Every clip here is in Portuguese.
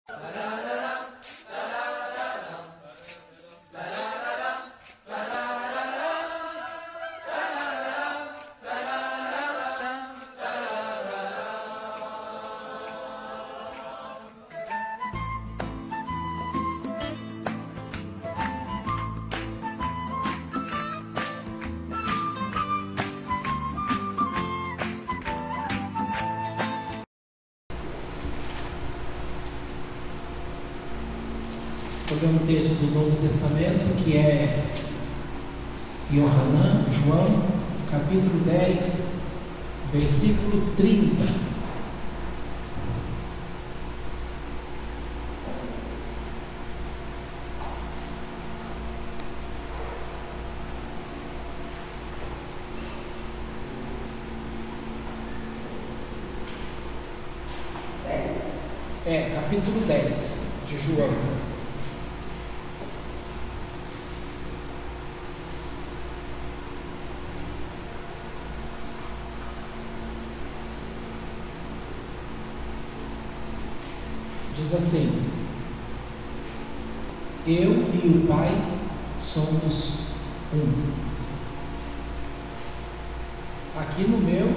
Vou ler um texto do Novo Testamento que é João, capítulo 10, versículo 30. Capítulo 10 de João. Diz assim: eu e o Pai somos um. Aqui no meu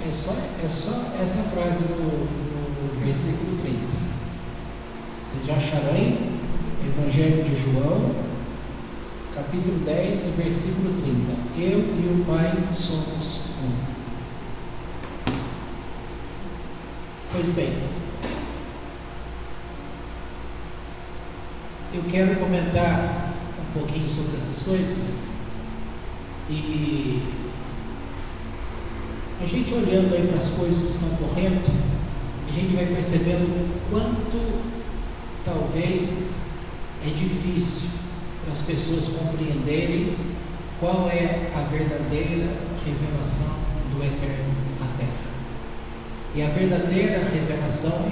é só essa frase no versículo 30. Vocês já acharam aí? Evangelho de João, capítulo 10, versículo 30. Eu e o Pai somos um. Pois bem, eu quero comentar um pouquinho sobre essas coisas, e a gente olhando aí para as coisas que estão correndo, a gente vai percebendo quanto talvez é difícil para as pessoas compreenderem qual é a verdadeira revelação do Eterno na Terra. E a verdadeira revelação,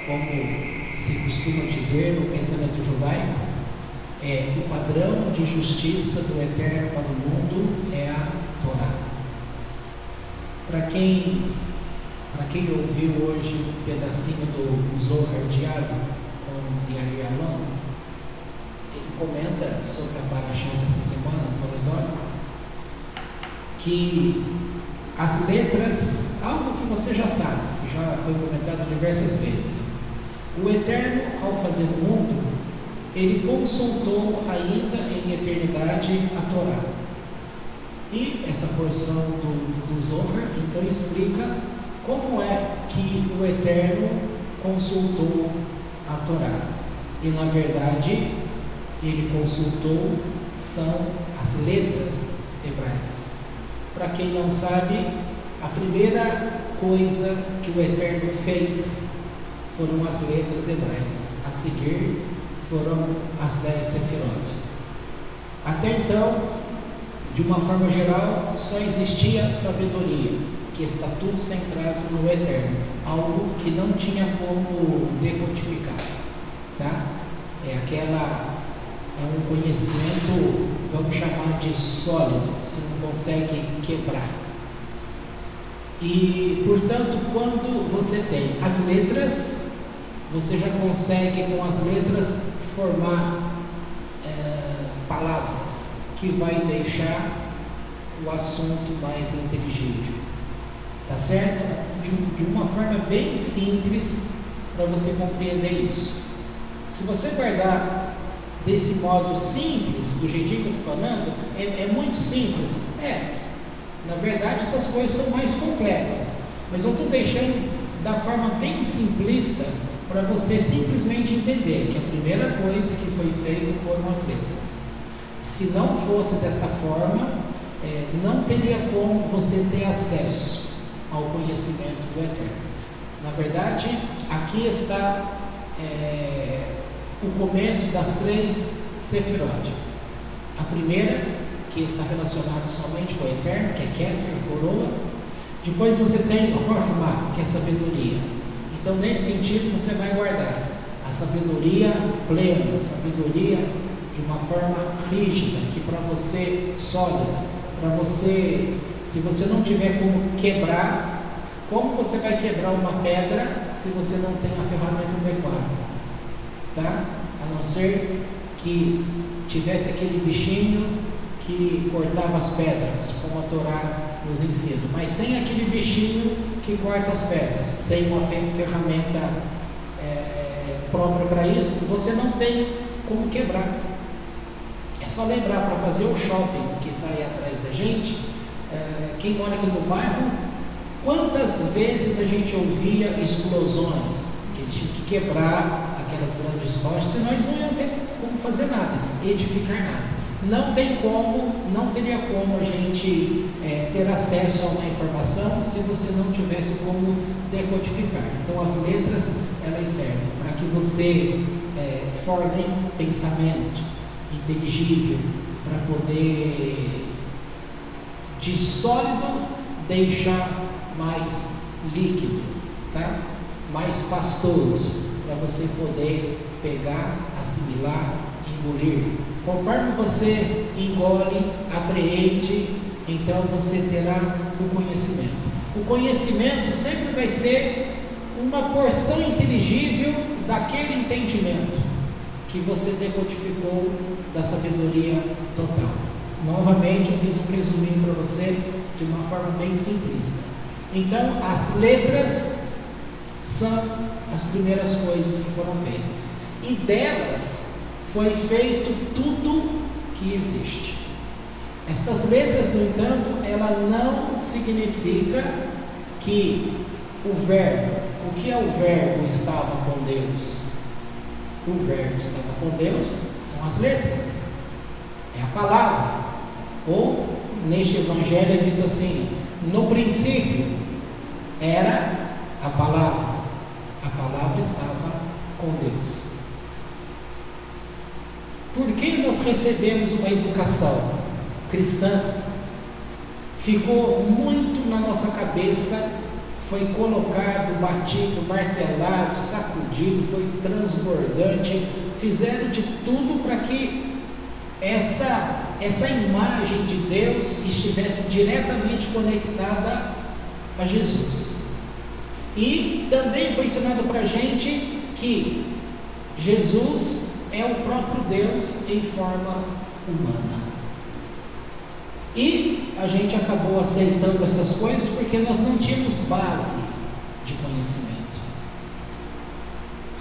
como se costuma dizer no pensamento judaico, é o padrão de justiça do Eterno para o mundo, é a Torá. Para quem ouviu hoje um pedacinho do Zohar diário com Yair Alon, ele comenta sobre a Parashá dessa semana, Toledot, que as letras, algo que você já sabe, que já foi comentado diversas vezes, o Eterno, ao fazer o mundo, ele consultou ainda em eternidade a Torá. E esta porção do Zohar, então, explica como é que o Eterno consultou a Torá. E, na verdade, ele consultou são as letras hebraicas. Para quem não sabe, a primeira coisa que o Eterno fez foram as letras hebraicas. A seguir foram as 10 sefirot. Até então, de uma forma geral, só existia sabedoria, que está tudo centrado no Eterno, algo que não tinha como decodificar, tá? É um conhecimento, vamos chamar de sólido, você não consegue quebrar. E, portanto, quando você tem as letras, você já consegue com as letras formar palavras que vai deixar o assunto mais inteligível, tá certo? De uma forma bem simples para você compreender isso. Se você guardar desse modo simples, do jeitinho que eu estou falando, é muito simples. Na verdade essas coisas são mais complexas, mas eu estou deixando da forma bem simplista para você simplesmente entender que a primeira coisa que foi feita foram as letras. Se não fosse desta forma, não teria como você ter acesso ao conhecimento do Eterno. Na verdade, aqui está o começo das 3 sefirot. A primeira, que está relacionada somente com o Eterno, que é Keter, coroa. Depois você tem o Hormah, que é sabedoria. Então, nesse sentido, você vai guardar a sabedoria plena, a sabedoria de uma forma rígida, que para você, sólida, para você, se você não tiver como quebrar, como você vai quebrar uma pedra se você não tem a ferramenta adequada? tá? A não ser que tivesse aquele bichinho que cortava as pedras, como a Torá nos ensina, mas sem aquele bichinho que corta as pedras, sem uma ferramenta própria para isso, você não tem como quebrar. É só lembrar, para fazer o shopping que está aí atrás da gente, quem mora aqui no bairro, quantas vezes a gente ouvia explosões, que eles tinham que quebrar aquelas grandes rochas, senão eles não iam ter como fazer nada, edificar nada. Não teria como a gente ter acesso a uma informação se você não tivesse como decodificar. Então as letras, elas servem para que você forme pensamento inteligível, para poder de sólido deixar mais líquido, tá? Mais pastoso, para você poder pegar, assimilar, engolir. Conforme você engole, apreende, então você terá o conhecimento. O conhecimento sempre vai ser uma porção inteligível daquele entendimento que você decodificou da sabedoria total. Novamente, eu fiz um resuminho para você de uma forma bem simplista. Então, as letras são as primeiras coisas que foram feitas. E delas foi feito tudo que existe. Estas letras, no entanto, ela não significa que o verbo, o que é o verbo estava com Deus? O verbo estava com Deus são as letras, é a palavra. Ou, neste evangelho é dito assim: no princípio era a palavra estava com Deus. Por que nós recebemos uma educação cristã? Ficou muito na nossa cabeça, foi colocado, batido, martelado, sacudido, foi transbordante, fizeram de tudo para que essa imagem de Deus estivesse diretamente conectada a Jesus. E também foi ensinado para a gente que Jesus é o próprio Deus em forma humana. E a gente acabou aceitando essas coisas porque nós não tínhamos base de conhecimento.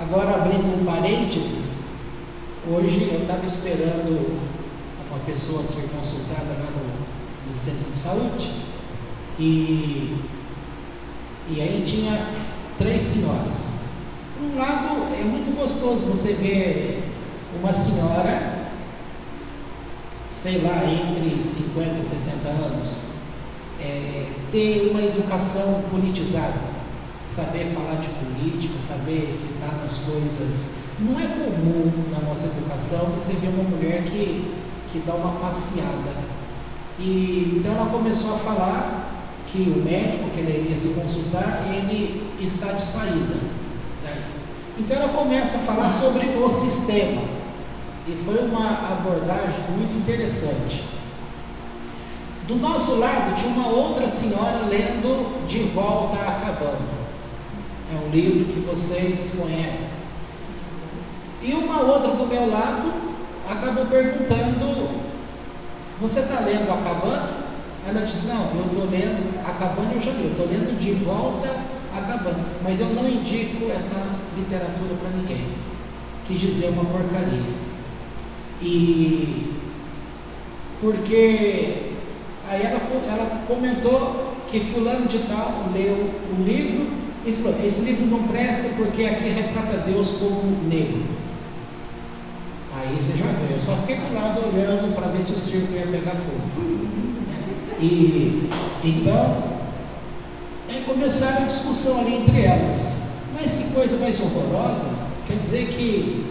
Agora, abrindo um parênteses, hoje eu estava esperando uma pessoa ser consultada lá no centro de saúde, e aí tinha 3 senhoras. Por um lado, é muito gostoso você ver uma senhora, sei lá, entre 50 e 60 anos, ter uma educação politizada, saber falar de política, saber citar nas coisas. Não é comum na nossa educação você ver uma mulher que dá uma passeada. E então ela começou a falar que o médico que ela iria se consultar, ele está de saída. Então ela começa a falar sobre o sistema. E foi uma abordagem muito interessante. Do nosso lado tinha uma outra senhora lendo De Volta à Cabana. É um livro que vocês conhecem. E uma outra do meu lado acabou perguntando: você está lendo A Cabana? Ela disse: não, eu estou lendo A Cabana, eu já li, eu estou lendo De Volta à Cabana, mas eu não indico essa literatura para ninguém. Quis dizer uma porcaria. E porque aí ela comentou que fulano de tal leu o livro e falou: esse livro não presta porque aqui retrata Deus como negro. Aí você já viu, eu só fiquei do lado olhando para ver se o circo ia pegar fogo. E então começaram a discussão ali entre elas. Mas que coisa mais horrorosa! Quer dizer que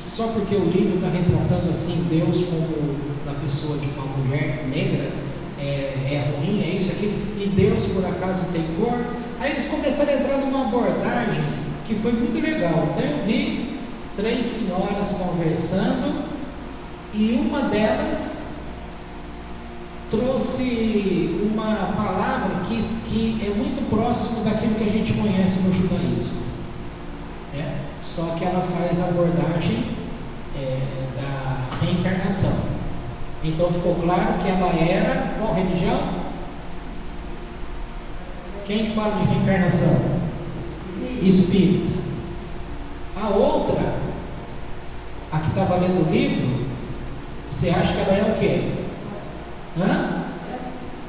só porque o livro está retratando assim Deus como na pessoa de uma mulher negra é ruim, é isso, aquilo, e Deus por acaso tem cor? Aí eles começaram a entrar numa abordagem que foi muito legal. Então eu vi 3 senhoras conversando e uma delas trouxe uma palavra que é muito próximo daquilo que a gente conhece no judaísmo. só que ela faz a abordagem da reencarnação. Então ficou claro que ela era qual religião? Quem que fala de reencarnação? Espírita. A outra, a que estava lendo o livro, você acha que ela é o quê?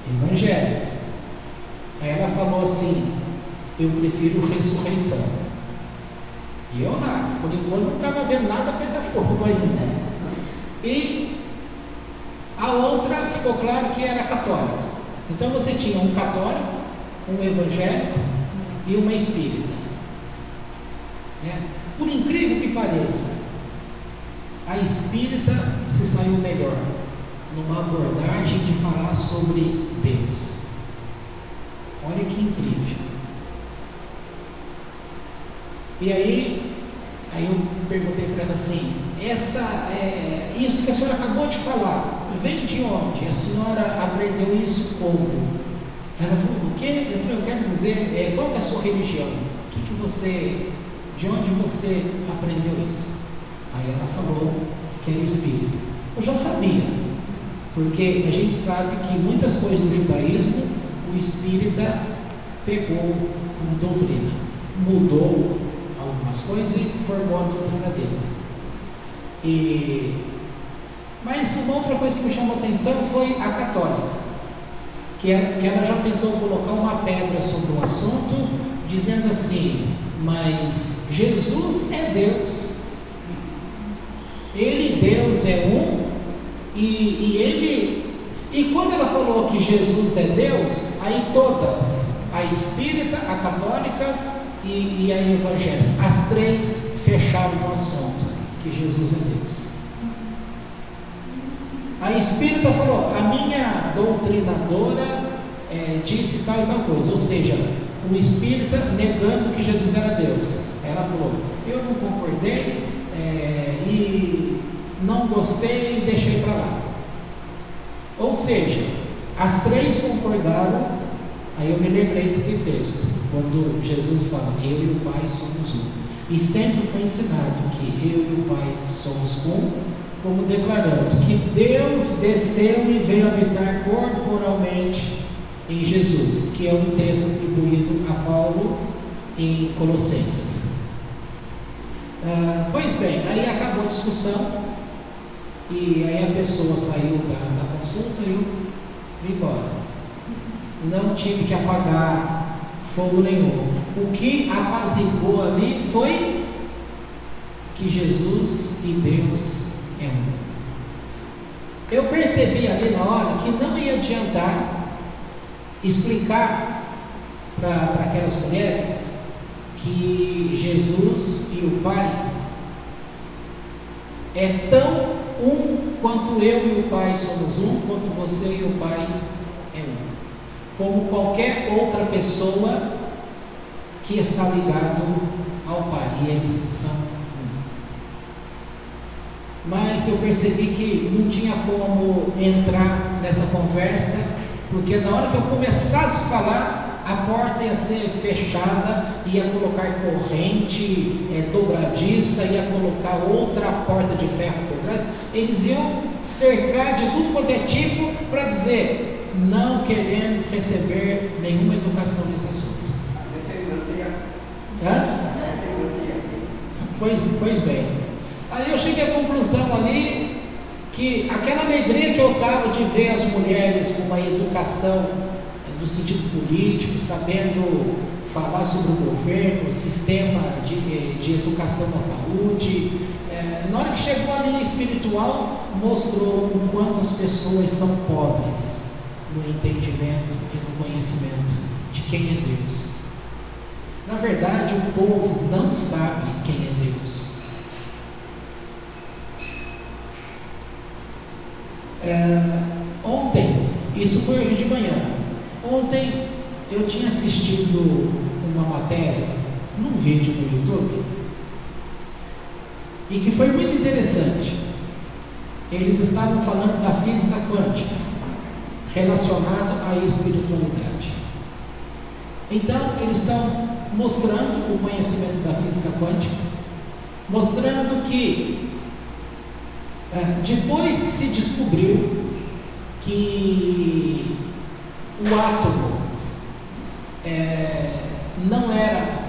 Evangelho. Aí ela falou assim: eu prefiro ressurreição. E eu lá, por enquanto, não estava vendo nada pegar fogo ainda. E a outra ficou claro que era católica. Então você tinha um católico, um evangélico e uma espírita. Por incrível que pareça, a espírita se saiu melhor numa abordagem de falar sobre Deus. Olha que incrível. E aí eu perguntei para ela assim: isso que a senhora acabou de falar, vem de onde? A senhora aprendeu isso como? Ela falou: o quê? Eu falei: eu quero dizer, qual é a sua religião? De onde você aprendeu isso? Aí ela falou que era espírita. Eu já sabia, porque a gente sabe que muitas coisas do judaísmo o espírita pegou como doutrina, mudou algumas coisas e formou a doutrina deles. Mas uma outra coisa que me chamou a atenção foi a católica, que ela já tentou colocar uma pedra sobre o assunto, dizendo assim: mas Jesus é Deus, Ele, Deus, é um, e quando ela falou que Jesus é Deus, aí todas, a espírita, a católica e a evangélica, as três fecharam no assunto, que Jesus é Deus. A espírita falou: a minha doutrinadora disse tal e tal coisa, ou seja, o espírita negando que Jesus era Deus. Ela falou: eu não concordei e não gostei e deixei para lá. Ou seja, as três concordaram. Aí eu me lembrei desse texto, quando Jesus fala: eu e o Pai somos um. E sempre foi ensinado que eu e o Pai somos um, como declarando que Deus desceu e veio habitar corporalmente em Jesus, que é um texto atribuído a Paulo em Colossenses. Pois bem, aí acabou a discussão e aí a pessoa saiu da consulta e eu vim embora. Não tive que apagar fogo nenhum. O que apaziguou ali foi que Jesus e Deus é um. Eu percebi ali na hora que não ia adiantar explicar para aquelas mulheres que Jesus e o Pai é tão um quanto eu e o Pai somos um, quanto você e o Pai é um, como qualquer outra pessoa que está ligado ao Pai, e eles são um. Mas eu percebi que não tinha como entrar nessa conversa, porque na hora que eu começasse a falar, a porta ia ser fechada, ia colocar corrente dobradiça, ia colocar outra porta de ferro por trás. Eles iam cercar de tudo quanto é tipo para dizer: não queremos receber nenhuma educação nesse assunto. Pois bem. Aí eu cheguei à conclusão ali que aquela alegria que eu estava de ver as mulheres com uma educação no sentido político, sabendo falar sobre o governo, o sistema de educação na saúde, na hora que chegou a linha espiritual, mostrou o quanto as pessoas são pobres no entendimento e no conhecimento de quem é Deus. Na verdade, o povo não sabe quem é Deus. Ontem, isso foi hoje de manhã. Ontem eu tinha assistido uma matéria num vídeo no YouTube e que foi muito interessante. Eles estavam falando da física quântica relacionada à espiritualidade. Então eles estão mostrando o conhecimento da física quântica mostrando que depois que se descobriu que o átomo não era,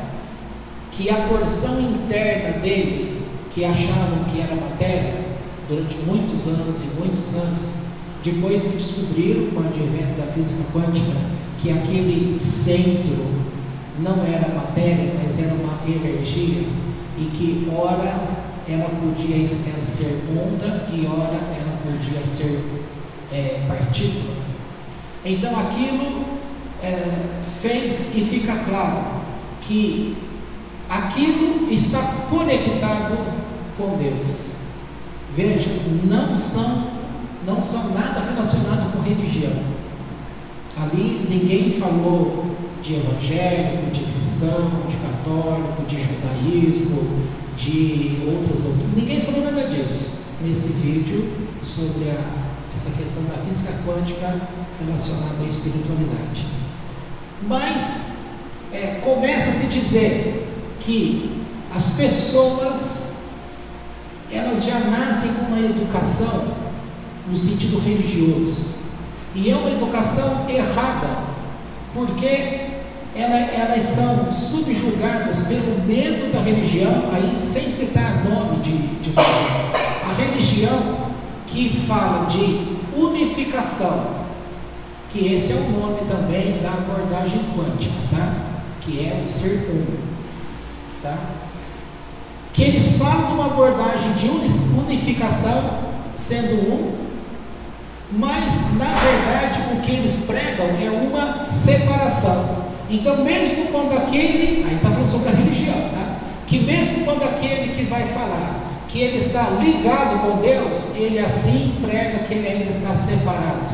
que a porção interna dele, que achavam que era matéria, durante muitos anos e muitos anos, depois que descobriram, com o advento da física quântica, que aquele centro não era matéria, mas era uma energia, e que ora ela podia ser onda e ora ela podia ser partícula. Então aquilo fez e fica claro que aquilo está conectado com Deus. Veja, não são nada relacionado com religião. Ali ninguém falou de evangélico, de cristão, de católico, de judaísmo, de outras doutrinas. Ninguém falou nada disso nesse vídeo sobre essa questão da física quântica relacionada à espiritualidade. Mas começa a se dizer que as pessoas, elas já nascem com uma educação no sentido religioso, e é uma educação errada, porque elas são subjugadas pelo medo da religião, aí sem citar nome de religião. A religião que fala de unificação, que esse é o nome também da abordagem quântica, tá? Que é o ser um, tá? Que eles falam de uma abordagem de unificação, sendo um, mas na verdade o que eles pregam é uma separação. Então, mesmo quando aquele, aí está falando sobre a religião, tá? Que mesmo quando aquele que vai falar que ele está ligado com Deus, ele assim prega que ele ainda está separado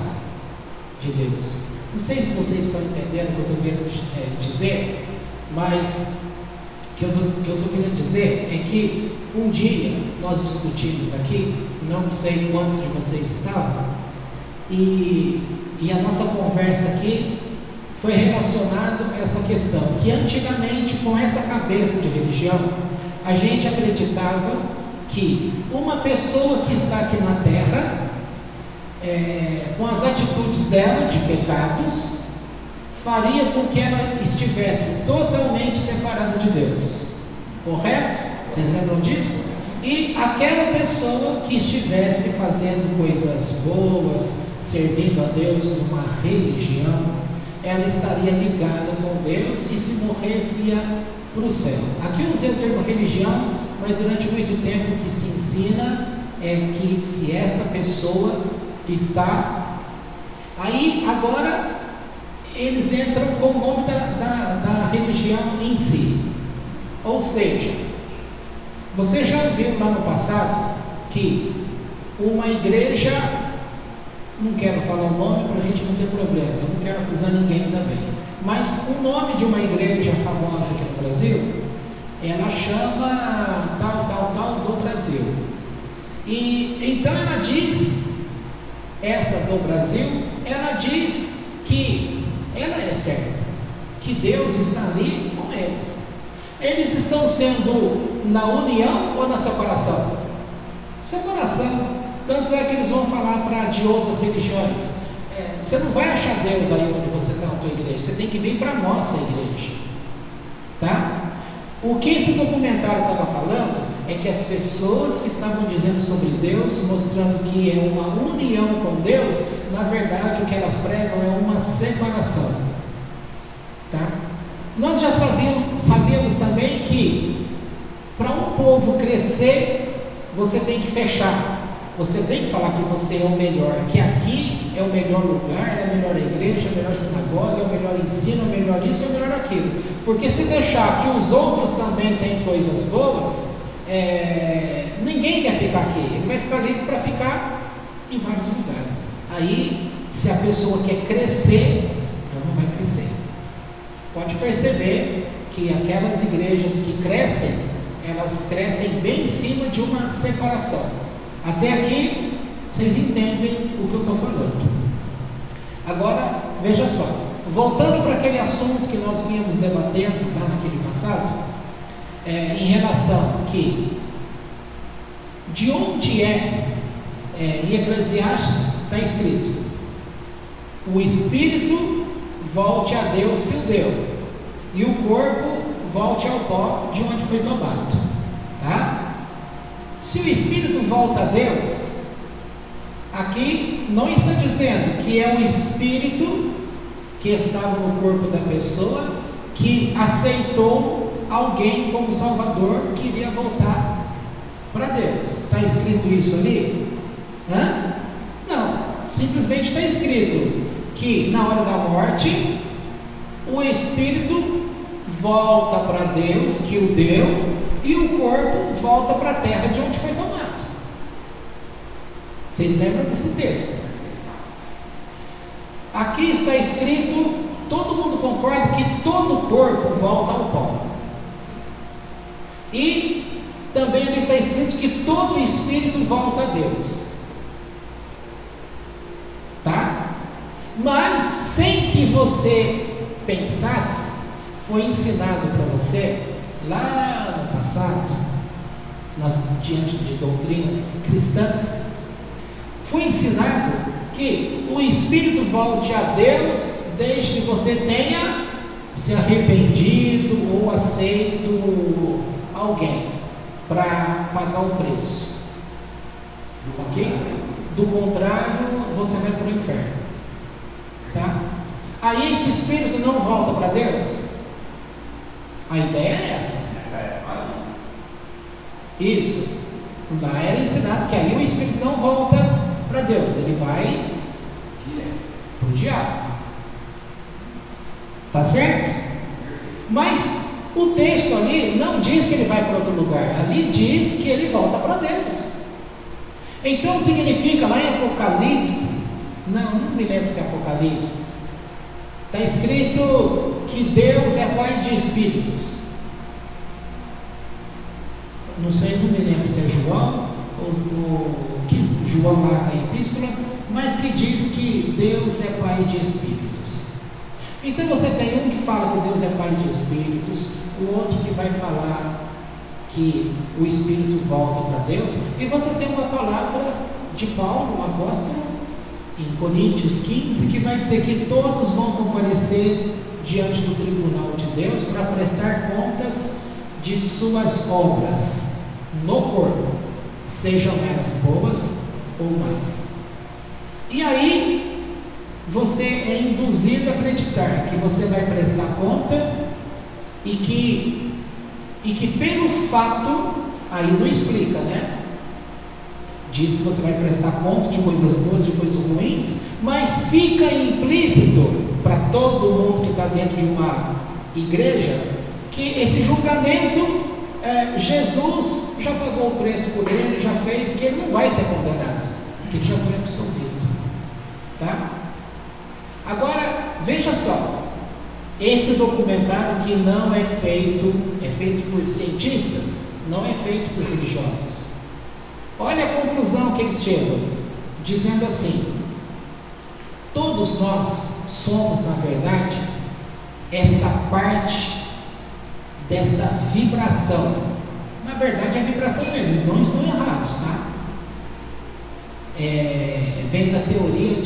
de Deus. Não sei se vocês estão entendendo o que eu estou querendo dizer, mas o que eu estou querendo dizer é que um dia nós discutimos aqui, não sei quantos de vocês estavam, e a nossa conversa aqui foi relacionado a essa questão, que antigamente, com essa cabeça de religião, a gente acreditava que uma pessoa que está aqui na Terra, com as atitudes dela de pecados, faria com que ela estivesse totalmente separada de Deus, correto? Vocês lembram disso? E aquela pessoa que estivesse fazendo coisas boas, servindo a Deus numa religião, ela estaria ligada com Deus, e se morresse ia para o céu. Aqui eu usei o termo religião, mas durante muito tempo o que se ensina é que se esta pessoa está... Aí agora eles entram com o nome da religião em si. Ou seja, você já ouviu lá no passado que uma igreja, não quero falar o nome para a gente não ter problema, eu não quero acusar ninguém também, mas o nome de uma igreja famosa aqui no Brasil, ela chama tal do Brasil, e então ela diz, essa do Brasil, ela diz que ela é certa, que Deus está ali com eles. Eles estão sendo na união ou na separação? Separação. Tanto é que eles vão falar de outras religiões. Você não vai achar Deus aí onde você está na tua igreja, você tem que vir para a nossa igreja, tá? O que esse documentário estava falando é que as pessoas que estavam dizendo sobre Deus, mostrando que é uma união com Deus, na verdade o que elas pregam é uma separação, tá? Nós já sabíamos também que para um povo crescer, você tem que fechar. Você tem que falar que você é o melhor, que aqui é o melhor lugar, é a melhor igreja, é a melhor sinagoga, é o melhor ensino, é o melhor isso, é o melhor aquilo. Porque se deixar que os outros também têm coisas boas, ninguém quer ficar aqui. Ele vai ficar livre para ficar em vários lugares. Aí, se a pessoa quer crescer, ela não vai crescer. Pode perceber que aquelas igrejas que crescem, elas crescem bem em cima de uma separação. Até aqui, vocês entendem o que eu estou falando. Agora, veja só, voltando para aquele assunto que nós vínhamos debatendo lá naquele passado, em relação que De onde em Eclesiastes está escrito: o espírito volte a Deus que o deu, e o corpo volte ao pó de onde foi tomado. Tá? Se o espírito volta a Deus, aqui não está dizendo que é um espírito que estava no corpo da pessoa, que aceitou alguém como Salvador, que iria voltar para Deus. Está escrito isso ali? Não, simplesmente está escrito que na hora da morte o espírito volta para Deus que o deu, e o corpo volta para a terra de onde foi tomado. Vocês lembram desse texto? Aqui está escrito, todo mundo concorda que todo o corpo volta ao pó. E também ali está escrito que todo espírito volta a Deus. Tá? Mas sem que você pensasse, foi ensinado para você lá no passado, diante de doutrinas cristãs, foi ensinado que o espírito volte a Deus desde que você tenha se arrependido ou aceito alguém para pagar o preço. Ok? Do contrário, você vai para o inferno. Tá? Aí esse espírito não volta para Deus? A ideia é essa. Isso. Lá era ensinado que aí o espírito não volta para Deus, ele vai para o diabo. Tá certo? Mas o texto ali não diz que ele vai para outro lugar, ali diz que ele volta para Deus. Então significa lá em Apocalipse, não me lembro se é Apocalipse, está escrito que Deus é Pai de espíritos. Não sei, não me lembro se é João ou que João lá na epístola, mas que diz que Deus é Pai de espíritos. Então você tem um que fala que Deus é Pai de espíritos, o outro que vai falar que o espírito volta para Deus, e você tem uma palavra de Paulo, o apóstolo, em Coríntios 15, que vai dizer que todos vão comparecer diante do tribunal de Deus para prestar contas de suas obras no corpo, sejam elas boas ou más. E aí você é induzido a acreditar que você vai prestar conta e que pelo fato, aí não explica, né? Diz que você vai prestar conta de coisas boas, de coisas ruins, mas fica implícito para todo mundo que está dentro de uma igreja que esse julgamento, Jesus já pagou o preço por ele, já fez, que ele não vai ser condenado, que ele já foi absolvido. Tá? Agora, veja só, esse documentário que não é feito por cientistas, não é feito por religiosos. Olha a conclusão que eles chegam, dizendo assim: todos nós somos, na verdade, esta parte desta vibração. Na verdade é vibração mesmo, eles não estão errados, tá? Vem da teoria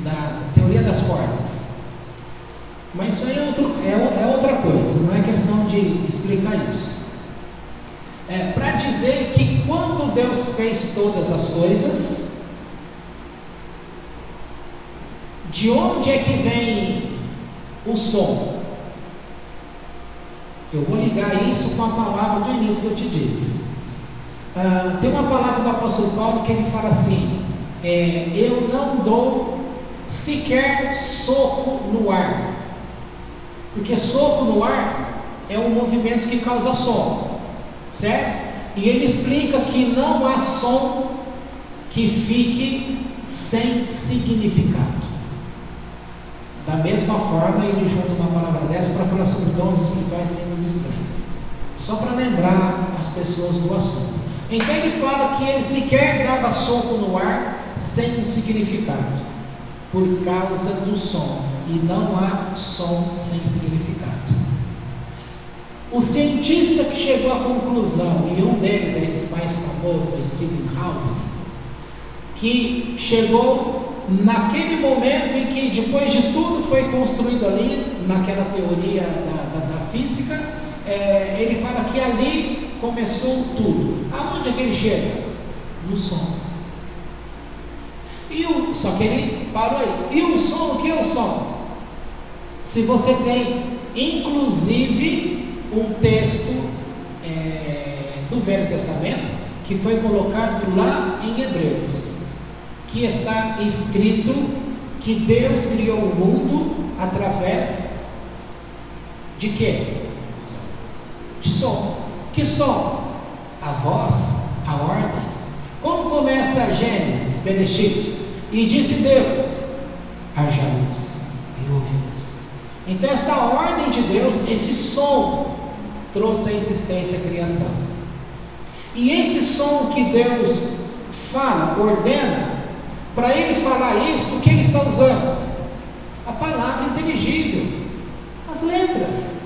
da teoria das cordas. Mas isso aí é outra coisa, não é questão de explicar isso. Para dizer que quando Deus fez todas as coisas, de onde é que vem o som? Eu vou ligar isso com a palavra do início que eu te disse. Tem uma palavra do apóstolo Paulo que ele fala assim: eu não dou sequer soco no ar, porque soco no ar é um movimento que causa som, certo? E ele explica que não há som que fique sem significado. Da mesma forma, ele junta uma palavra dessa para falar sobre dons espirituais e línguas estranhas, só para lembrar as pessoas do assunto. Então ele fala que ele sequer dava soco no ar sem um significado, por causa do som, e não há som sem significado. O cientista que chegou à conclusão, e um deles é esse mais famoso, o Stephen Hawking, que chegou naquele momento em que, depois de tudo foi construído ali, naquela teoria da física, ele fala que ali começou tudo. Aonde é que ele chega? No som. Só que ele parou aí. E o som, o que é o som? Se você tem, inclusive, um texto do Velho Testamento, que foi colocado lá em Hebreus, que está escrito que Deus criou o mundo através de quê? De som. Que som? A voz, a ordem. Como começa Gênesis, Bereshit? E disse Deus: haja luz, e houve luz. Então esta ordem de Deus, esse som, trouxe a existência, a criação. E esse som que Deus fala, ordena, para ele falar isso, o que ele está usando? A palavra inteligível, as letras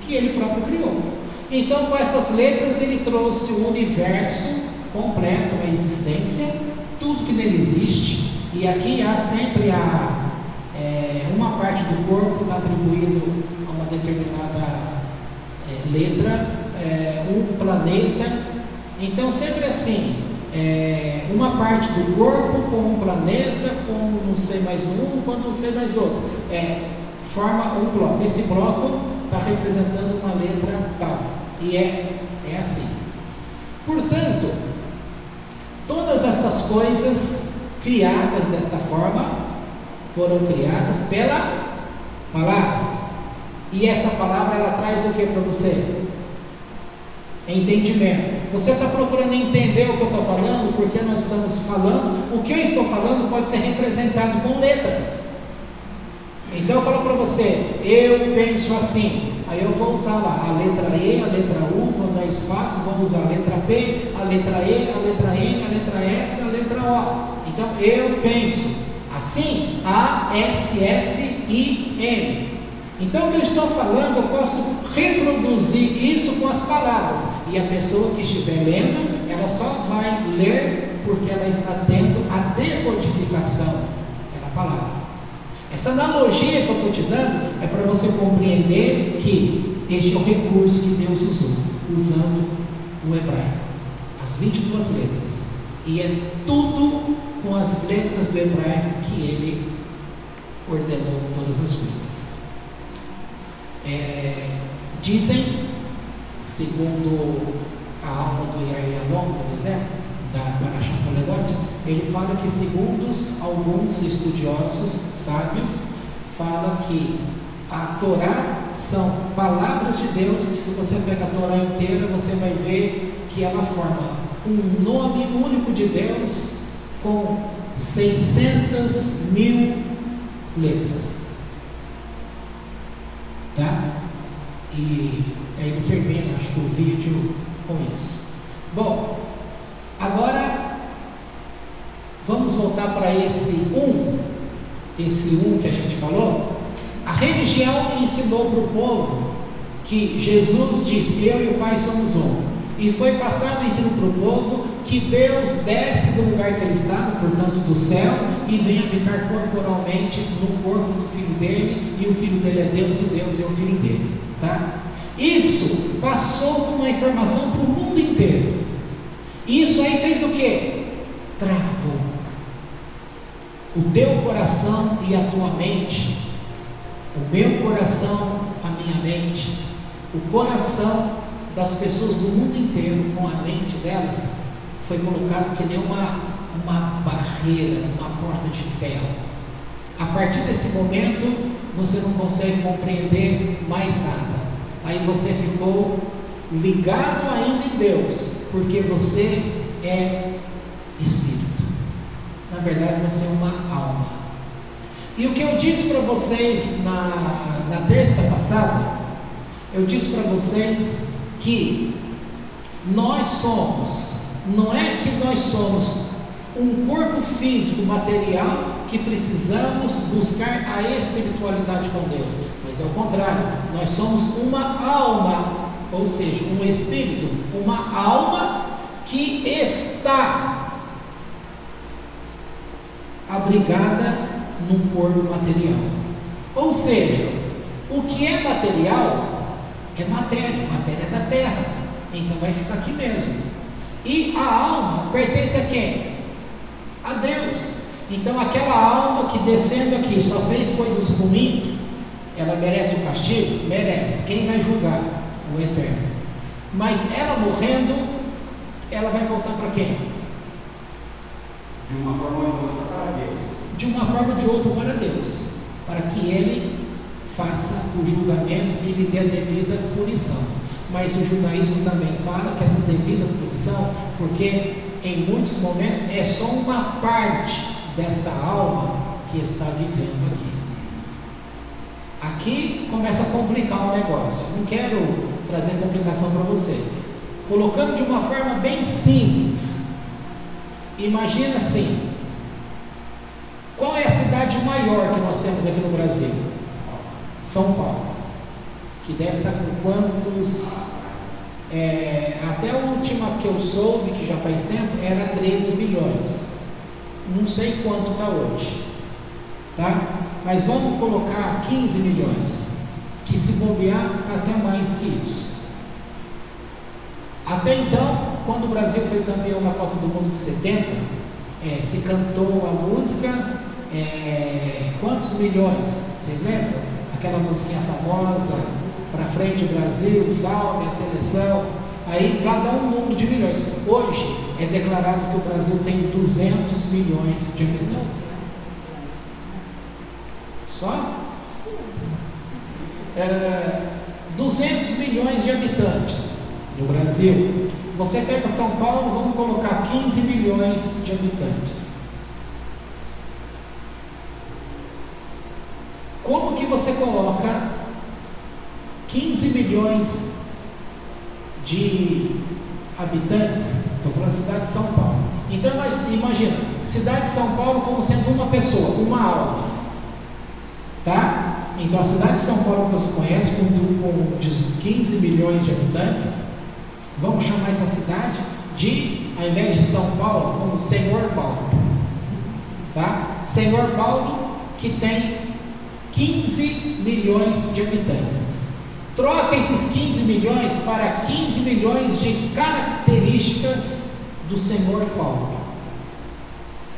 que ele próprio criou. Então, com essas letras, ele trouxe o universo completo, a existência, tudo que nele existe. E aqui há sempre uma parte do corpo está atribuído a uma determinada letra, um planeta. Então, sempre assim, uma parte do corpo com um planeta, com não sei mais um, com não sei mais outro, forma um bloco. Esse bloco está representando uma letra tal, e é assim. Portanto, todas estas coisas criadas desta forma foram criadas pela palavra. E esta palavra, ela traz o que para você? Entendimento. Você está procurando entender o que eu estou falando, porque nós estamos falando, o que eu estou falando pode ser representado com letras. Então eu falo para você, eu penso assim, aí eu vou usar lá a letra E, a letra U, vou dar espaço, vou usar a letra P, a letra E, a letra N, a letra S, a letra O. Então eu penso assim, A, S, S, I, M. Então o que eu estou falando, eu posso reproduzir isso com as palavras, e a pessoa que estiver lendo, ela só vai ler porque ela está tendo a decodificação pela palavra. Essa analogia que eu estou te dando é para você compreender que este é o recurso que Deus usou, usando o hebraico, as 22 letras, e é tudo com as letras do hebraico que ele ordenou todas as coisas. Dizem, segundo a aula do Yair Alon, por exemplo, da Parashat Toledot, ele fala que, segundo alguns estudiosos sábios, fala que a Torá são palavras de Deus, que se você pega a Torá inteira, você vai ver que ela forma um nome único de Deus com 600.000 letras. Tá? E aí ele termina, acho que o vídeo com isso. Bom, agora vamos voltar para esse um que a gente falou. A religião ensinou para o povo que Jesus disse: eu e o Pai somos um. E foi passado o ensino para o povo que Deus desce do lugar que ele estava, portanto do céu, e vem habitar corporalmente no corpo do Filho dele, e o Filho dele é Deus e Deus é o Filho dele. Tá? Isso passou como uma informação para o mundo inteiro. E isso aí fez o quê? Travou o teu coração e a tua mente, o meu coração, a minha mente, o coração das pessoas do mundo inteiro, com a mente delas, foi colocado que nem uma barreira, uma porta de ferro. A partir desse momento, você não consegue compreender mais nada. Aí você ficou ligado ainda em Deus, porque você é espírito. Na verdade, você é uma alma. E o que eu disse para vocês na terça passada, eu disse para vocês que nós somos, não é que nós somos um corpo físico, material, que precisamos buscar a espiritualidade com Deus, mas é o contrário, nós somos uma alma ou seja, um espírito, uma alma que está abrigada num corpo material. Ou seja, o que é material é matéria, matéria da terra, então vai ficar aqui mesmo. E a alma pertence a quem? A Deus. Então aquela alma que descendo aqui só fez coisas ruins, ela merece o castigo? Merece. Quem vai julgar? O Eterno. Mas ela morrendo, ela vai voltar para quem? De uma forma ou de outra para Deus. De uma forma ou de outra para Deus, para que Ele faça o julgamento e lhe dê a devida punição. Mas o judaísmo também fala que essa devida punição, porque em muitos momentos é só uma parte desta alma que está vivendo aqui. Aqui começa a complicar o negócio. Não quero trazer complicação para você. Colocando de uma forma bem simples, imagina assim: qual é a cidade maior que nós temos aqui no Brasil? São Paulo, que deve estar com quantos? Até a última que eu soube, que já faz tempo, era 13 milhões. Não sei quanto está hoje, tá? Mas vamos colocar 15 milhões, que se bobear está até mais que isso. Até então, quando o Brasil foi campeão na Copa do Mundo de 70, se cantou a música quantos milhões? Vocês lembram? Aquela musiquinha famosa, pra frente Brasil, salve a seleção. Aí lá dá um número de milhões. Hoje é declarado que o Brasil tem 200 milhões de habitantes. Só? 200 milhões de habitantes no Brasil. Você pega São Paulo, vamos colocar 15 milhões de habitantes. Como que você coloca 15 milhões de habitantes? Estou falando da cidade de São Paulo. Então imagina, cidade de São Paulo como sendo uma pessoa, uma alma, tá? Então a cidade de São Paulo que você conhece, com 15 milhões de habitantes, vamos chamar essa cidade de, ao invés de São Paulo, como Senhor Paulo, tá? Senhor Paulo, que tem 15 milhões de habitantes. Troca esses 15 milhões para 15 milhões de características do Senhor Paulo.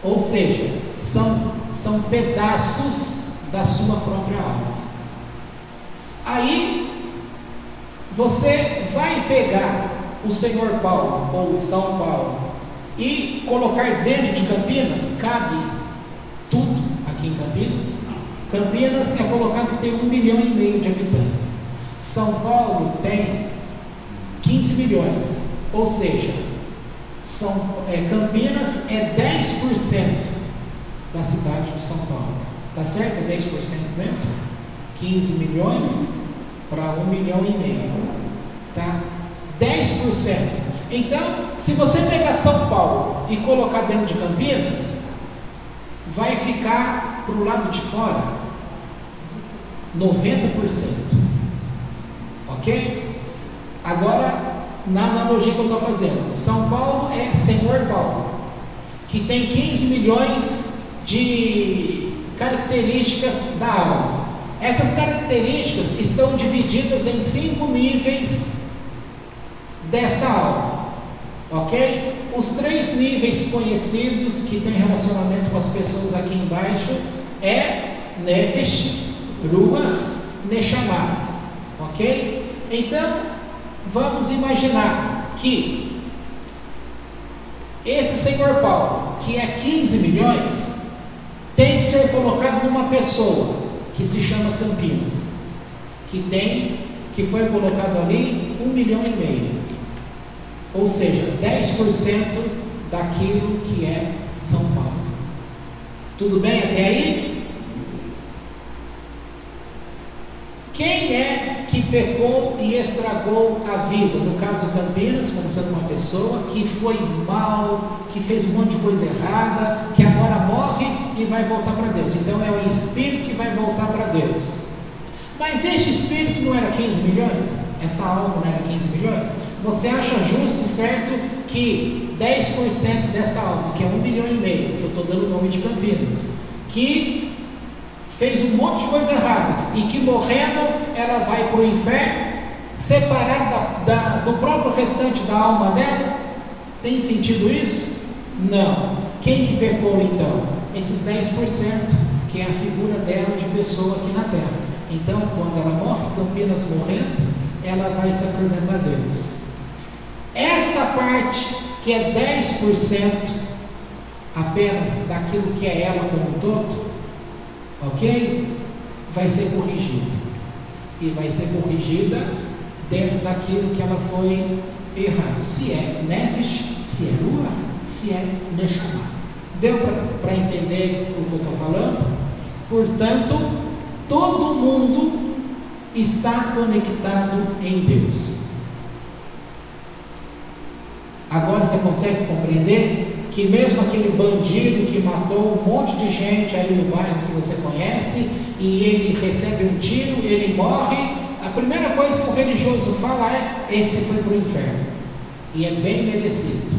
Ou seja, são pedaços da sua própria alma. Aí você vai pegar o Senhor Paulo ou São Paulo e colocar dentro de Campinas. Cabe tudo aqui em Campinas? Campinas é colocado que tem 1,5 milhão de habitantes. São Paulo tem 15 milhões, ou seja, Campinas é 10% da cidade de São Paulo. Tá certo? É 10% mesmo? 15 milhões para 1,5 milhão. Tá? 10%. Então, se você pegar São Paulo e colocar dentro de Campinas, vai ficar para o lado de fora 90%. Ok? Agora, na analogia que eu estou fazendo, São Paulo é Senhor Paulo, que tem 15 milhões de características da alma. Essas características estão divididas em 5 níveis desta alma. Ok? Os 3 níveis conhecidos que tem relacionamento com as pessoas aqui embaixo é Nefesh, Ruach, Neshama. Ok? Então, vamos imaginar que esse Senhor Paulo, que é 15 milhões, tem que ser colocado numa pessoa que se chama Campinas, que foi colocado ali 1,5 milhão. Ou seja, 10% daquilo que é São Paulo. Tudo bem até aí? Quem é que pecou e estragou a vida? No caso Campinas, como sendo uma pessoa que foi mal, que fez um monte de coisa errada, que agora morre e vai voltar para Deus. Então é o espírito que vai voltar para Deus. Mas este espírito não era 15 milhões? essa alma não era 15 milhões? Você acha justo e certo que 10% dessa alma, que é 1,5 milhão, que eu estou dando o nome de Campinas, que fez um monte de coisa errada e que morrendo ela vai para o inferno, separada do próprio restante da alma dela? Tem sentido isso? Não. Quem que pecou então? Esses 10%, que é a figura dela de pessoa aqui na terra. Então, quando ela morre, Campinas morrendo, ela vai se apresentar a Deus. Esta parte, que é 10% apenas daquilo que é ela como um todo, ok? Vai ser corrigida. E vai ser corrigida dentro daquilo que ela foi errado. Se é Nefesh, se é Ruach, se é Neshama. Deu para entender o que eu estou falando? Portanto, todo mundo está conectado em Deus. Agora você consegue compreender que mesmo aquele bandido que matou um monte de gente aí no bairro que você conhece, e ele recebe um tiro, ele morre, a primeira coisa que o religioso fala é: esse foi para o inferno, e é bem merecido.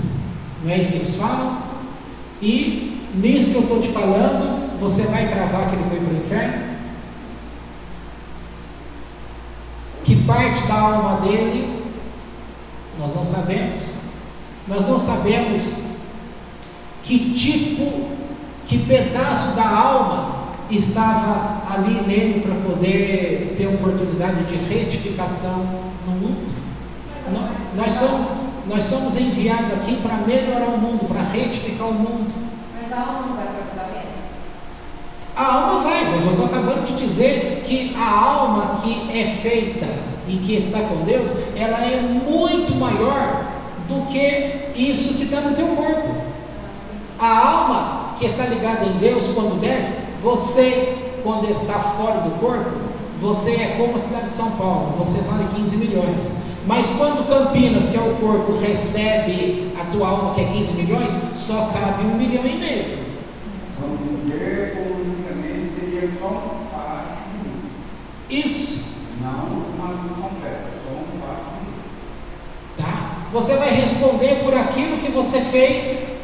Não é isso que eles falam? E nisso que eu estou te falando, você vai cravar que ele foi para o inferno? Que parte da alma dele nós não sabemos. Nós não sabemos que tipo, que pedaço da alma estava ali nele para poder ter oportunidade de retificação no mundo. Nós somos enviados aqui para melhorar o mundo, para retificar o mundo. Mas a alma não vai para o planeta? A alma vai, mas eu estou acabando de dizer que a alma que é feita e que está com Deus, ela é muito maior do que isso que está no teu corpo. A alma que está ligada em Deus, quando desce, você, quando está fora do corpo, você é como a cidade de São Paulo, você vale 15 milhões. Mas quando Campinas, que é o corpo, recebe a tua alma, que é 15 milhões, só cabe 1,5 milhão. Vamos dizer, economicamente, seria só um passo disso. Isso. Não uma luz completa, só um passo disso. Tá? Você vai responder por aquilo que você fez.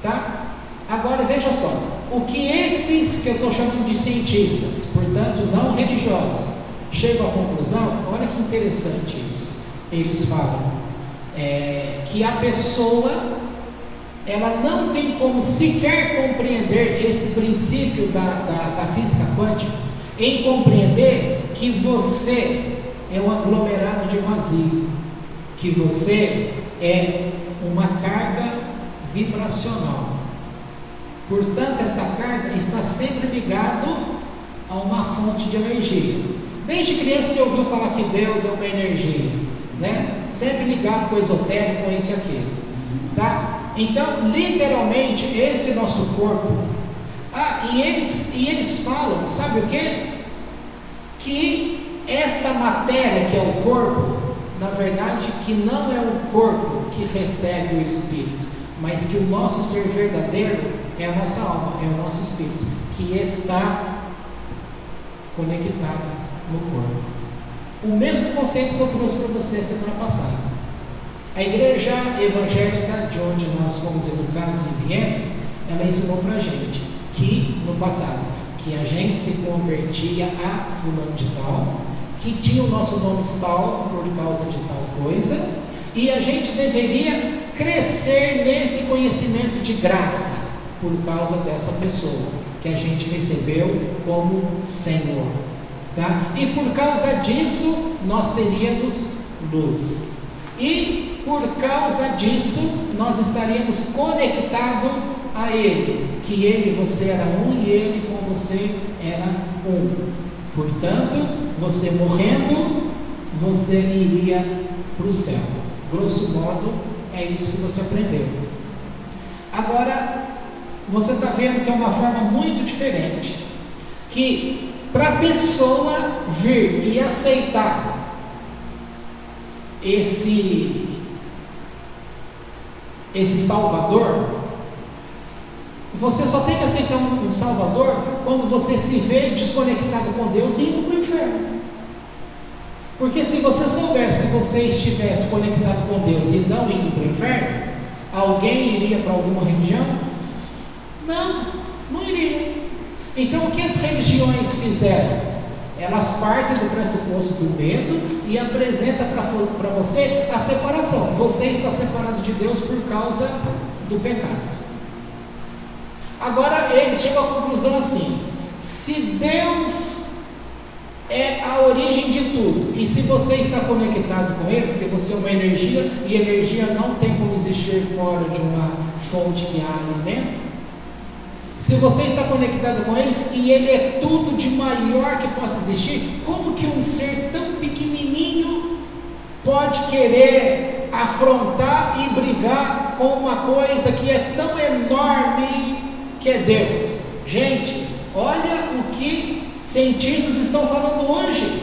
Tá? Agora veja só, o que esses que eu estou chamando de cientistas, portanto não religiosos, chegam à conclusão, olha que interessante isso. Eles falam que a pessoa, ela não tem como sequer compreender esse princípio da física quântica, em compreender que você é um aglomerado de vazio, que você é uma carga vibracional. Portanto, esta carga está sempre ligada a uma fonte de energia. Desde criança você ouviu falar que Deus é uma energia, né? Sempre ligado com o esotérico, com isso e aquilo, tá? Então, literalmente, esse nosso corpo, e eles falam, sabe o quê? Que esta matéria que é o corpo, na verdade, que não é o corpo que recebe o espírito, mas que o nosso ser verdadeiro é a nossa alma, é o nosso espírito, que está conectado no corpo. O mesmo conceito que eu trouxe para você semana passada. A igreja evangélica, de onde nós fomos educados e viemos, ela ensinou para a gente que, no passado, que a gente se convertia a fulano de tal, que tinha o nosso nome salvo por causa de tal coisa, e a gente deveria crescer nesse conhecimento de graça, por causa dessa pessoa que a gente recebeu como Senhor, tá? E por causa disso, nós teríamos luz. E por causa disso, nós estaríamos conectados a Ele, que Ele e você era um e Ele com você era um. Portanto, você morrendo, você iria para o céu. Grosso modo, é isso que você aprendeu. Agora, você está vendo que é uma forma muito diferente, que para a pessoa vir e aceitar esse Salvador, você só tem que aceitar um Salvador quando você se vê desconectado com Deus e indo para o inferno. Porque se você soubesse que você estivesse conectado com Deus e não indo para o inferno, alguém iria para alguma religião? Não, não iria. Então o que as religiões fizeram? Elas partem do pressuposto do medo e apresentam para você a separação. Você está separado de Deus por causa do pecado. Agora eles chegam à conclusão assim: se Deus é a origem de tudo, e se você está conectado com Ele, porque você é uma energia, e energia não tem como existir fora de uma fonte que a alimenta, se você está conectado com Ele, e Ele é tudo de maior que possa existir, como que um ser tão pequenininho pode querer afrontar e brigar com uma coisa que é tão enorme que é Deus? Gente, olha o que cientistas estão falando hoje.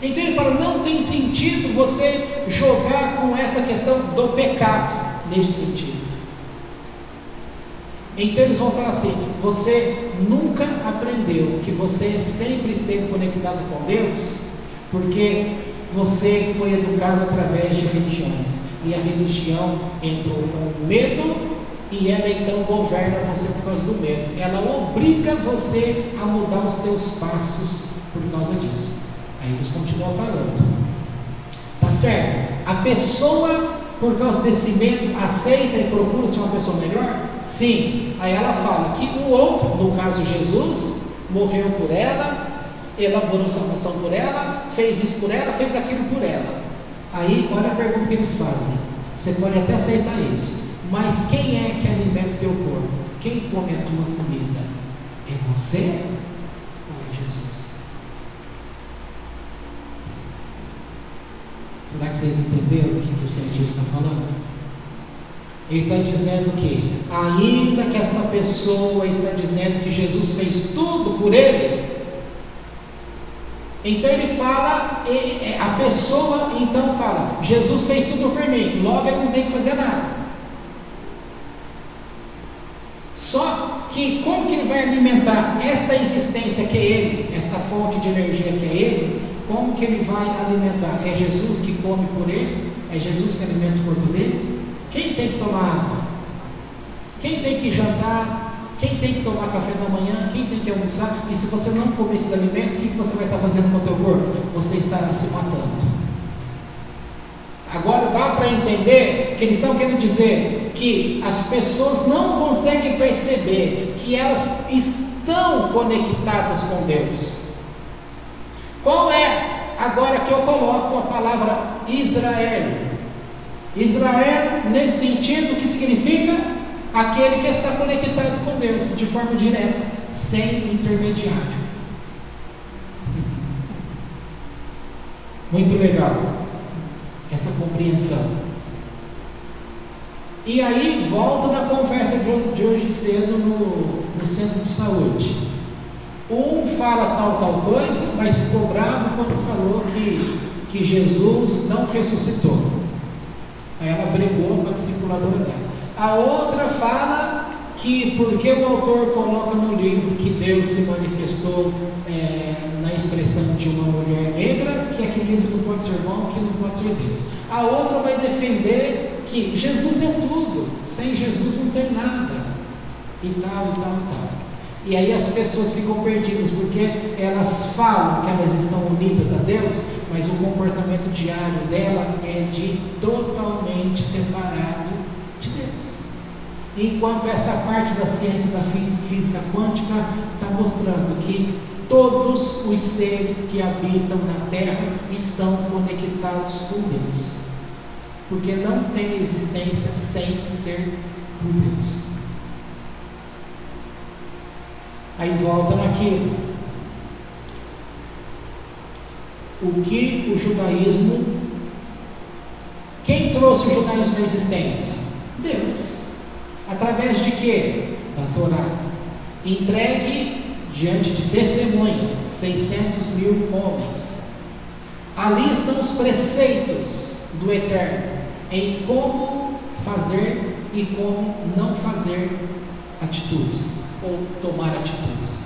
Então ele fala, não tem sentido você jogar com essa questão do pecado nesse sentido. Então eles vão falar assim: você nunca aprendeu que você sempre esteve conectado com Deus, porque você foi educado através de religiões, e a religião entrou com medo, e ela então governa você por causa do medo. Ela obriga você a mudar os teus passos por causa disso. Aí eles continuam falando, tá certo? A pessoa, por causa desse medo, aceita e procura ser uma pessoa melhor? Sim. Aí ela fala que o outro, no caso Jesus, morreu por ela, elaborou salvação por ela, fez isso por ela, fez aquilo por ela. Aí olha a pergunta que eles fazem. Você pode até aceitar isso, mas quem é que alimenta o teu corpo? Quem come a tua comida? É você ou é Jesus? Será que vocês entenderam o que o cientista está falando? Ele está dizendo que, ainda que esta pessoa está dizendo que Jesus fez tudo por ele, então ele fala, a pessoa então fala, Jesus fez tudo por mim, logo ele não tem que fazer nada. Só que como que ele vai alimentar esta existência que é ele, esta fonte de energia que é ele? Como que ele vai alimentar? É Jesus que come por ele? É Jesus que alimenta o corpo dele? Quem tem que tomar água? Quem tem que jantar? Quem tem que tomar café da manhã? Quem tem que almoçar? E se você não comer esses alimentos, o que você vai estar fazendo com o teu corpo? Você estará se matando. Agora dá para entender que eles estão querendo dizer que as pessoas não conseguem perceber que elas estão conectadas com Deus. Qual é, agora que eu coloco a palavra Israel? Israel, nesse sentido, o que significa? Aquele que está conectado com Deus, de forma direta, sem intermediário. Muito legal essa compreensão. E aí, volta na conversa de hoje cedo no centro de saúde. Um fala tal coisa, mas ficou bravo quando falou que Jesus não ressuscitou. Aí ela brigou com a discipuladora dela. A outra fala que porque o autor coloca no livro que Deus se manifestou na expressão de uma mulher negra, que aquele livro não pode ser bom, que não pode ser Deus. A outra vai defender que Jesus é tudo, sem Jesus não tem nada, e tal, e tal, e tal. E aí as pessoas ficam perdidas, porque elas falam que elas estão unidas a Deus, mas o comportamento diário dela é de totalmente separado de Deus. Enquanto esta parte da ciência da física quântica está mostrando que todos os seres que habitam na Terra estão conectados com Deus, porque não tem existência sem ser por Deus. Aí volta naquilo. O que o judaísmo, quem trouxe o judaísmo à existência? Deus. Através de quê? Da Torá. Entregue diante de testemunhas, 600.000 homens. Ali estão os preceitos do Eterno em como fazer e como não fazer atitudes, ou tomar atitudes.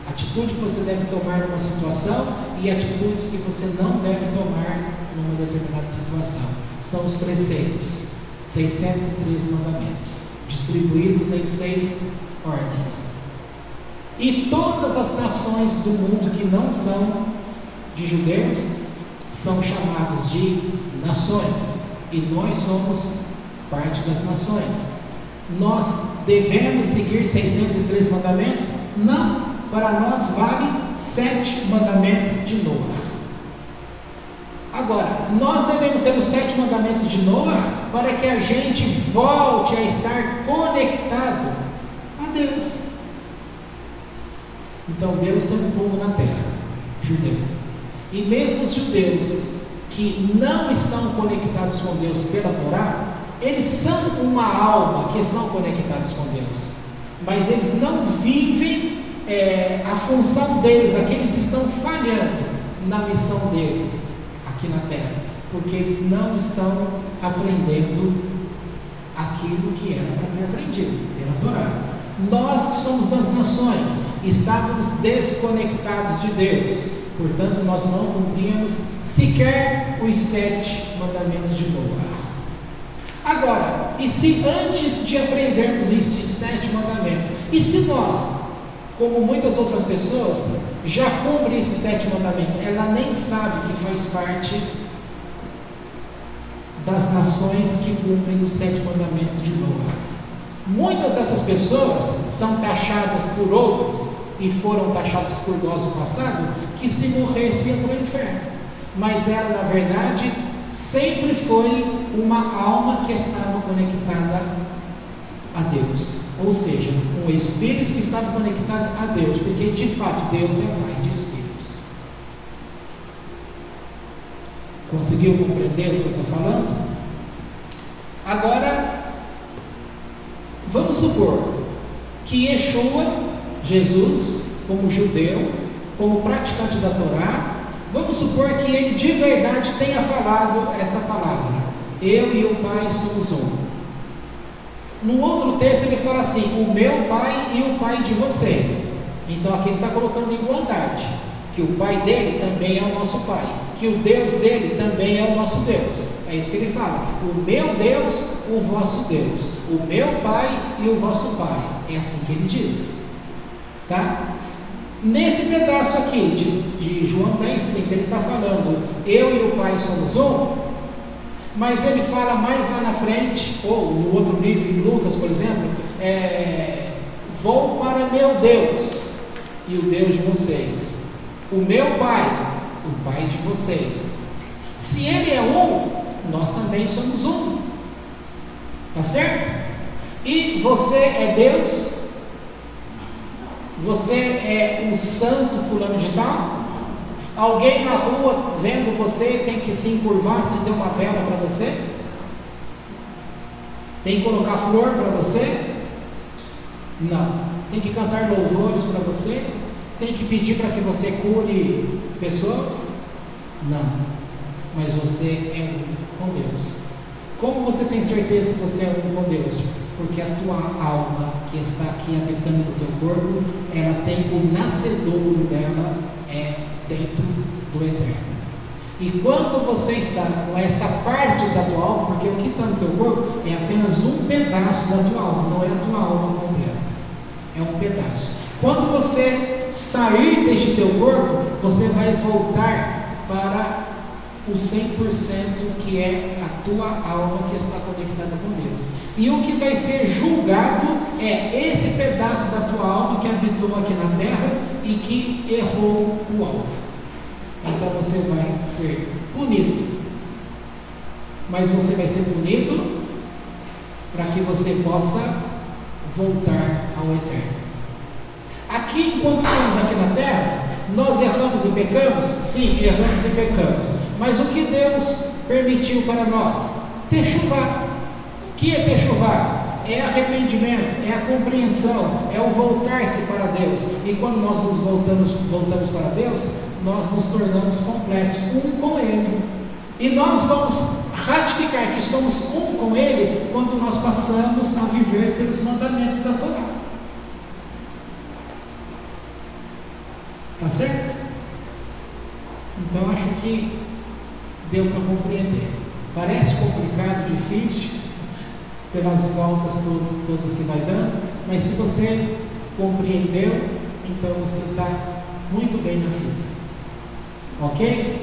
Atitude que você deve tomar numa situação e atitudes que você não deve tomar numa determinada situação. São os preceitos, 613 mandamentos, distribuídos em 6 ordens. E todas as nações do mundo que não são de judeus são chamados de nações, e nós somos parte das nações. Nós devemos seguir 603 mandamentos? Não, para nós vale 7 mandamentos de Noa. Agora, nós devemos ter os 7 mandamentos de Noa para que a gente volte a estar conectado a Deus. Então Deus tem um povo na terra, judeu. E mesmo os judeus que não estão conectados com Deus pela Torá, eles são uma alma que estão conectados com Deus, mas eles não vivem a função deles, aqui eles estão falhando na missão deles aqui na terra, porque eles não estão aprendendo aquilo que era para ter aprendido pela Torá. Nós que somos das nações estávamos desconectados de Deus, portanto nós não cumpríamos sequer os 7 mandamentos de Noa. Agora, e se antes de aprendermos esses 7 mandamentos, e se nós, como muitas outras pessoas, já cumprem esses 7 mandamentos, ela nem sabe que faz parte das nações que cumprem os 7 mandamentos de Noa. Muitas dessas pessoas são taxadas por outros, e foram taxadas por nós no passado, que se morresse ia para o inferno. Mas ela, na verdade, sempre foi uma alma que estava conectada a Deus. Ou seja, um espírito que estava conectado a Deus, porque de fato Deus é Pai de espíritos. Conseguiu compreender o que eu estou falando? Agora, vamos supor que Yeshua, Jesus, como judeu, como praticante da Torá, vamos supor que ele de verdade tenha falado esta palavra: eu e o Pai somos um. No outro texto ele fala assim: o meu Pai e o Pai de vocês. Então aqui ele está colocando em igualdade, que o Pai dele também é o nosso Pai, que o Deus dele também é o nosso Deus. É isso que ele fala: o meu Deus, o vosso Deus, o meu Pai e o vosso Pai. É assim que ele diz, tá? Nesse pedaço aqui de João 10:30, ele está falando: eu e o Pai somos um. Mas ele fala mais lá na frente, ou no outro livro, em Lucas, por exemplo, vou para meu Deus e o Deus de vocês, o meu Pai, o Pai de vocês. Se ele é um, nós também somos um, tá certo? E você é Deus? Você é o santo fulano de tal? Alguém na rua vendo você tem que se encurvar, acender uma vela para você? Tem que colocar flor para você? Não. Tem que cantar louvores para você? Tem que pedir para que você cure pessoas? Não. Mas você é um com Deus. Como você tem certeza que você é um com Deus? Porque a tua alma que está aqui habitando no teu corpo, ela tem o nascedouro dela dentro do Eterno. E quando você está com esta parte da tua alma, porque o que está no teu corpo é apenas um pedaço da tua alma, não é a tua alma completa, é um pedaço. Quando você sair deste teu corpo, você vai voltar para o 100% que é a tua alma que está conectada com Deus. E o que vai ser julgado é esse pedaço da tua alma que habitou aqui na terra e que errou o alvo. Então você vai ser punido. Mas você vai ser punido para que você possa voltar ao Eterno. Aqui, enquanto estamos aqui na terra, nós erramos e pecamos? Sim, erramos e pecamos. Mas o que Deus permitiu para nós? Techuvá. O que é techuvá? É arrependimento, é a compreensão, é o voltar-se para Deus. E quando nós nos voltamos para Deus, nós nos tornamos completos, um com Ele. E nós vamos ratificar que somos um com Ele quando nós passamos a viver pelos mandamentos da Torá. Tá certo? Então acho que deu para compreender. Parece complicado, difícil, pelas voltas todas que vai dando, mas se você compreendeu, então você está muito bem na fita. Ok?